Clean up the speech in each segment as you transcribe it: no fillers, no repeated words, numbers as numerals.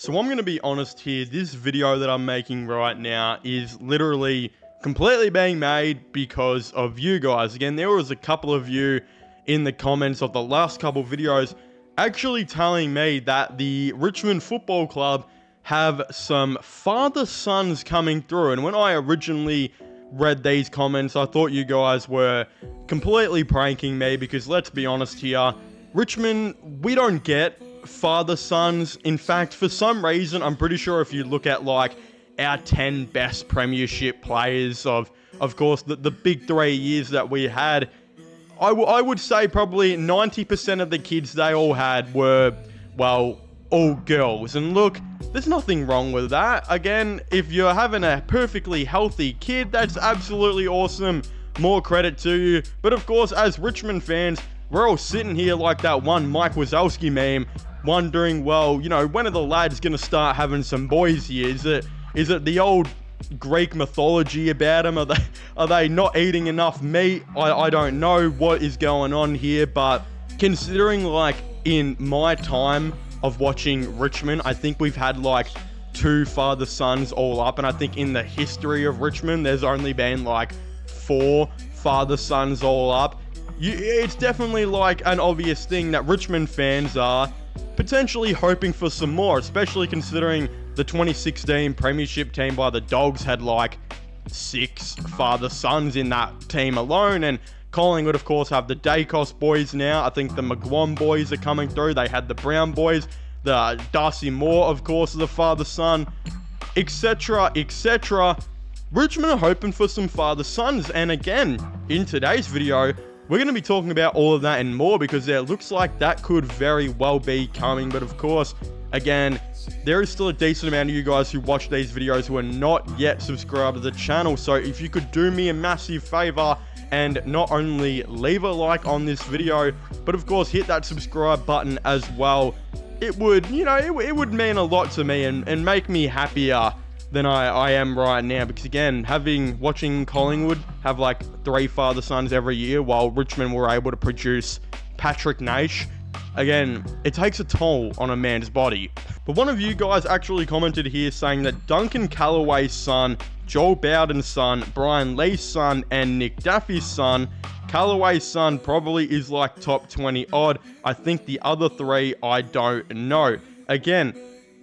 So I'm going to be honest here, this video that I'm making right now is literally completely being made because of you guys. Again, there was a couple of you in the comments of the last couple videos actually telling me that the Richmond Football Club have some father sons coming through. And when I originally read these comments, I thought you guys were completely pranking me because let's be honest here, Richmond, we don't get father sons. In fact, for some reason, I'm pretty sure if you look at like our 10 best premiership players of course, the big 3 years that we had, I would say probably 90% of the kids they all had were, well, all girls. And look, there's nothing wrong with that. Again, if you're having a perfectly healthy kid, that's absolutely awesome. More credit to you. But of course, as Richmond fans, we're all sitting here like that one Mike Wazowski meme, wondering, well, you know, when are the lads going to start having some boys here? Is it the old Greek mythology about them? Are they not eating enough meat? I don't know what is going on here, but considering like in my time of watching Richmond, I think we've had like 2 father sons all up, and I think in the history of Richmond, there's only been like 4 father sons all up. It's definitely like an obvious thing that Richmond fans are potentially hoping for some more, especially considering the 2016 premiership team by the Dogs had like 6 father sons in that team alone. And Collingwood, of course, have the Dacos boys now. I think the McGuan boys are coming through. They had the Brown boys. The Darcy Moore, of course, is a father son, etc., etc. Richmond are hoping for some father sons. And again, in today's video, we're going to be talking about all of that and more because it looks like that could very well be coming. But of course, again, there is still a decent amount of you guys who watch these videos who are not yet subscribed to the channel. So if you could do me a massive favor and not only leave a like on this video, but of course hit that subscribe button as well, it would, you know, it would mean a lot to me and make me happier than I am right now. Because again, watching Collingwood have like 3 father sons every year while Richmond were able to produce Patrick Naish, again, it takes a toll on a man's body. But one of you guys actually commented here saying that Duncan Calloway's son, Joel Bowden's son, Brian Lee's son, and Nick Daffy's son, Calloway's son probably is like top 20 odd. I think the other 3, I don't know. Again,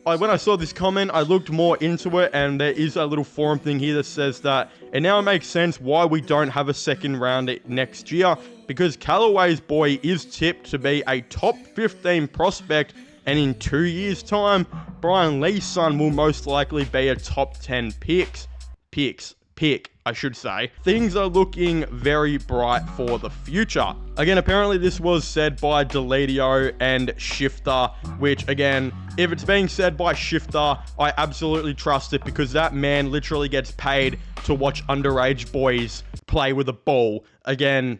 when I saw this comment, I looked more into it, and there is a little forum thing here that says that it now makes sense why we don't have a second round next year, because Callaway's boy is tipped to be a top 15 prospect, and in 2 years' time, Brian Lee's son will most likely be a top 10 pick, I should say. Things are looking very bright for the future. Again, apparently this was said by Deledio and Shifter, which again, if it's being said by Shifter, I absolutely trust it because that man literally gets paid to watch underage boys play with a ball. Again,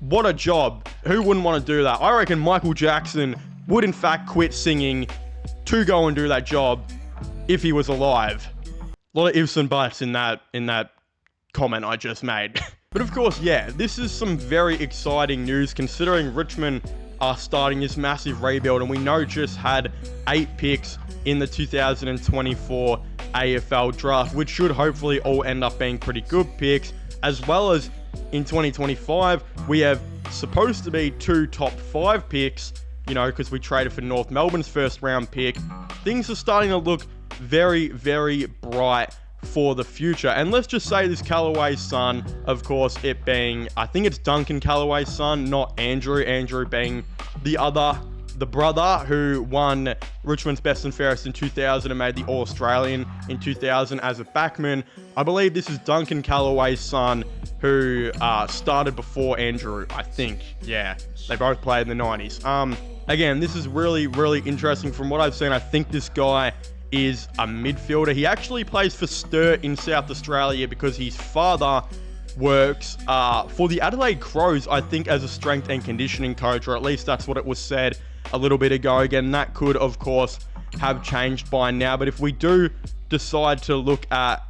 what a job. Who wouldn't want to do that? I reckon Michael Jackson would in fact quit singing to go and do that job if he was alive. A lot of ifs and buts in that comment I just made. But of course, yeah, this is some very exciting news considering Richmond are starting this massive rebuild, and we know just had 8 picks in the 2024 AFL draft, which should hopefully all end up being pretty good picks, as well as in 2025 we have supposed to be 2 top 5 picks, you know, because we traded for North Melbourne's first round pick. Things are starting to look very, very bright for the future. And let's just say this Callaway's son, of course, it being, I think it's Duncan Callaway's son, not Andrew being the brother who won Richmond's Best and Fairest in 2000 and made the All-Australian in 2000 as a backman. I believe this is Duncan Callaway's son who started before Andrew, I think. Yeah, they both played in the 90s. Again, this is really, really interesting. From what I've seen, I think this guy is a midfielder. He actually plays for Sturt in South Australia because his father works for the Adelaide Crows, I think, as a strength and conditioning coach, or at least that's what it was said a little bit ago. Again, that could, of course, have changed by now. But if we do decide to look at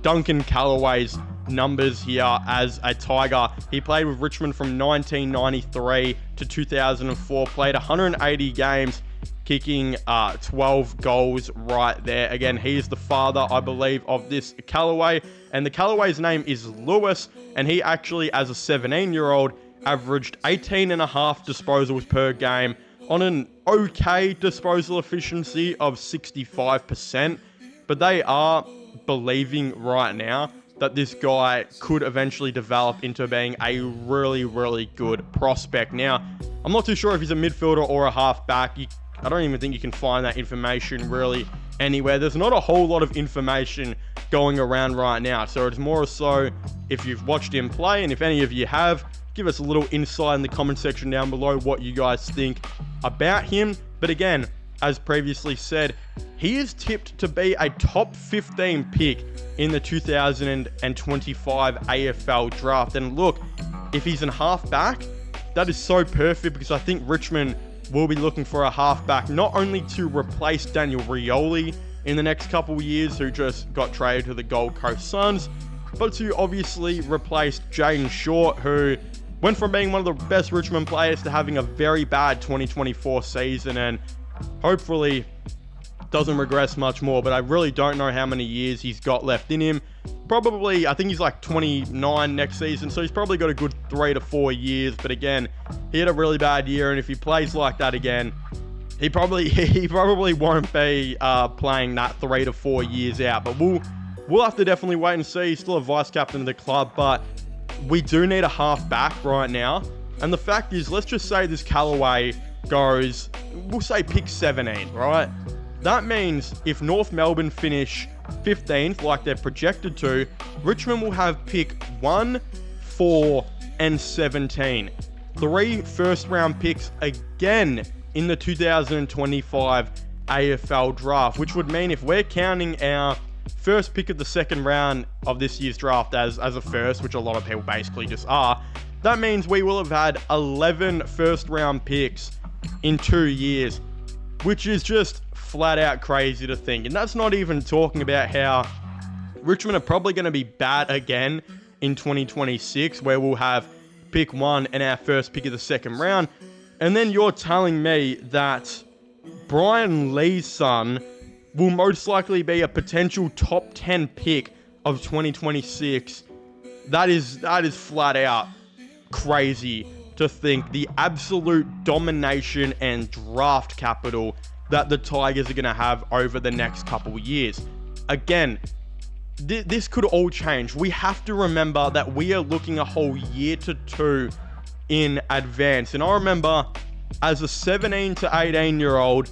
Duncan Callaway's numbers here as a Tiger, he played with Richmond from 1993 to 2004, played 180 games, kicking 12 goals right there. Again, he is the father, I believe, of this Calloway, and the Callaway's name is Lewis, and he actually, as a 17-year-old, averaged 18.5 disposals per game on an okay disposal efficiency of 65%, but they are believing right now that this guy could eventually develop into being a really, really good prospect. Now, I'm not too sure if he's a midfielder or a halfback. I don't even think you can find that information really anywhere. There's not a whole lot of information going around right now, so it's more so if you've watched him play, and if any of you have, give us a little insight in the comment section down below what you guys think about him. But again, as previously said, he is tipped to be a top 15 pick in the 2025 AFL draft. And look, if he's in halfback, that is so perfect, because I think Richmond will be looking for a halfback, not only to replace Daniel Rioli in the next couple of years, who just got traded to the Gold Coast Suns, but to obviously replace Jaden Short, who went from being one of the best Richmond players to having a very bad 2024 season, and hopefully doesn't regress much more. But I really don't know how many years he's got left in him. Probably, I think he's like 29 next season, so he's probably got a good 3 to 4 years. But again, he had a really bad year, and if he plays like that again, he probably won't be playing that 3 to 4 years out. But we'll have to definitely wait and see. He's still a vice captain of the club, but we do need a half-back right now. And the fact is, let's just say this Callaway goes, we'll say pick 17, right? That means if North Melbourne finish 15th, like they're projected to, Richmond will have pick 1, 4, and 17. 3 first-round picks again in the 2025 AFL draft, which would mean if we're counting our first pick of the second round of this year's draft as a first, which a lot of people basically just are, that means we will have had 11 first-round picks in 2 years, which is just flat out crazy to think. And that's not even talking about how Richmond are probably going to be bad again in 2026, where we'll have pick 1 and our first pick of the second round. And then you're telling me that Brian Lee's son will most likely be a potential top 10 pick of 2026. That is flat out crazy to think. The absolute domination and draft capital that the Tigers are going to have over the next couple of years. Again, this could all change. We have to remember that we are looking a whole year to 2 in advance. And I remember as a 17 to 18 year old,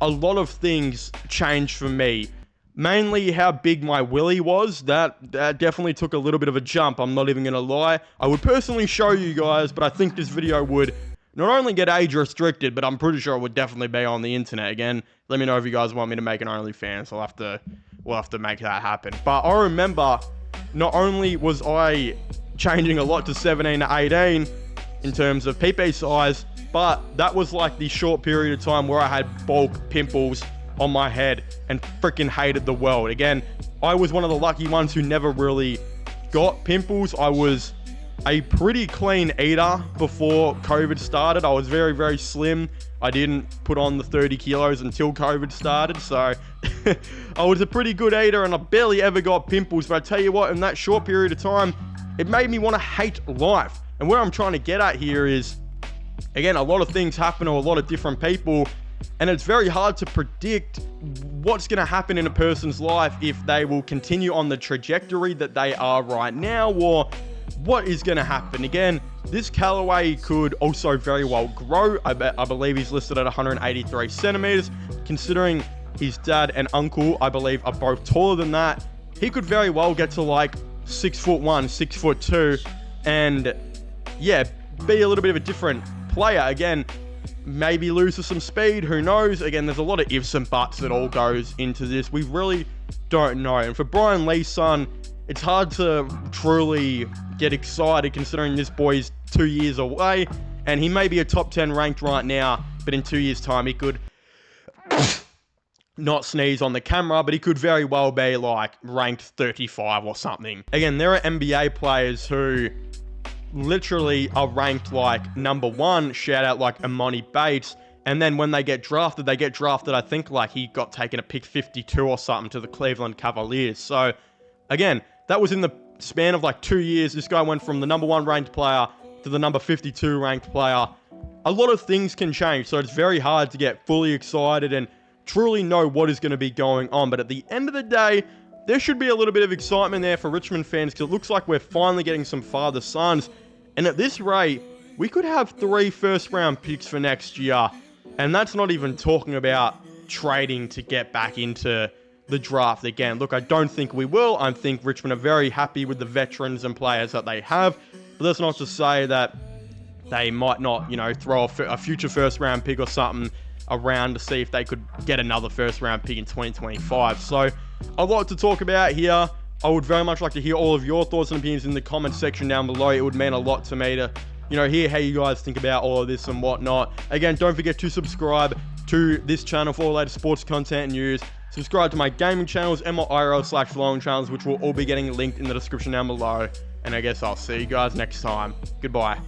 a lot of things changed for me. Mainly how big my willy was. That definitely took a little bit of a jump. I'm not even going to lie. I would personally show you guys, but I think this video would not only get age restricted, but I'm pretty sure it would definitely be on the internet. Again, let me know if you guys want me to make an OnlyFans. We'll have to make that happen. But I remember not only was I changing a lot to 17 to 18 in terms of PP size, but that was like the short period of time where I had bulk pimples on my head and freaking hated the world. Again, I was one of the lucky ones who never really got pimples. I was a pretty clean eater before COVID started. I was very, very slim. I didn't put on the 30 kilos until COVID started. So I was a pretty good eater and I barely ever got pimples. But I tell you what, in that short period of time, it made me want to hate life. And where I'm trying to get at here is, again, a lot of things happen to a lot of different people. And it's very hard to predict what's going to happen in a person's life if they will continue on the trajectory that they are right now, or what is going to happen. Again, this Callaway could also very well grow. I believe he's listed at 183 centimeters. Considering his dad and uncle, I believe, are both taller than that, he could very well get to like 6'1", 6'2", and yeah, be a little bit of a different player. Again, maybe loses some speed, who knows? Again, there's a lot of ifs and buts that all goes into this. We really don't know. And for Brian Lee's son, it's hard to truly get excited considering this boy's 2 years away, and he may be a top 10 ranked right now, but in 2 years' time, he could not sneeze on the camera, but he could very well be like ranked 35 or something. Again, there are NBA players who literally are ranked like number 1, shout out like Imani Bates, And then when they get drafted, I think like he got taken at pick 52 or something to the Cleveland Cavaliers. So again, that was in the span of like 2 years. This guy went from the number 1 ranked player to the number 52 ranked player. A lot of things can change, so it's very hard to get fully excited and truly know what is going to be going on. But at the end of the day, there should be a little bit of excitement there for Richmond fans, because it looks like we're finally getting some father sons. And at this rate, we could have 3 first-round picks for next year. And that's not even talking about trading to get back into the draft again. Look, I don't think we will. I think Richmond are very happy with the veterans and players that they have. But that's not to say that they might not, throw a future first-round pick or something around to see if they could get another first-round pick in 2025. So, a lot to talk about here. I would very much like to hear all of your thoughts and opinions in the comment section down below. It would mean a lot to me to hear how you guys think about all of this and whatnot. Again, don't forget to subscribe to this channel for all the latest sports content and news. Subscribe to my gaming channels and my IRL/vlogging channels, which will all be getting linked in the description down below. And I guess I'll see you guys next time. Goodbye.